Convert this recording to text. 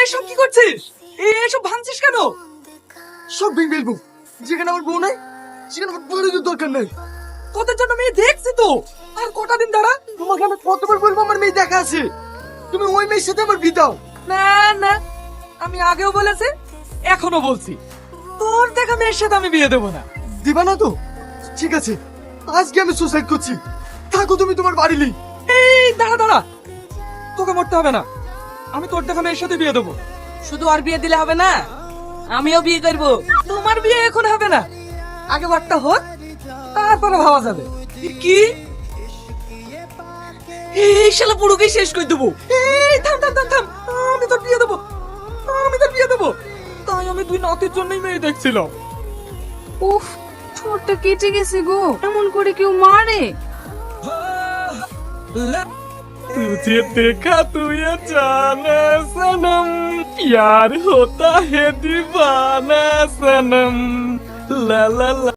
এসব কি করছিস? এসব ভাঙছিস কেন? সব ভেঙে ফেলবো। যেখানে আমার বউ নাই সেখানে আমার বউয়ের দরকার নেই। তোদের জন্য মেয়ে দেখছি তো, আর কটা দিন দাঁড়া। তোমাকে আমি কতবার বলবো আমার মেয়ে দেখা আছে, তুমি ওই মেয়ের সাথে আমার বিয়ে দাও। না না, আমি আগেও বলেছি, এখনো বলছি, তোর দেখা মেয়ের সাথে আমি বিয়ে দেবো না। দিবা না তো? ঠিক আছে, আজকে আমি সুসাইড করছি। থাকো তুমি তোমার বাড়ি নেই। এই দাঁড়া দাঁড়া, তোকে মরতে হবে না, আমি তোর দেখা মেয়ের সাথে বিয়ে দেবো। শুধু আর বিয়ে দিলে হবে না, আমিও বিয়ে করবো। তোমার বিয়ে এখন হবে না, আগে বারটা হোক, তারপরে ভাবা যাবে। কি? এই শালা পুরোকে শেষ করে দেবো। এই থাম থাম থাম থাম, আমি তোর বিয়ে দেবো, আমি তোর বিয়ে দেবো। তাই আমি তুই নাতির জন্যই মেয়ে দেখছিলাম। উফ, ঠোঁটটা কেটে গেছে গো, এমন করে কেউ মারে? तुझे देखा तू ये जाने सनम, प्यार होता है दीवाना सनम, ला ला ला।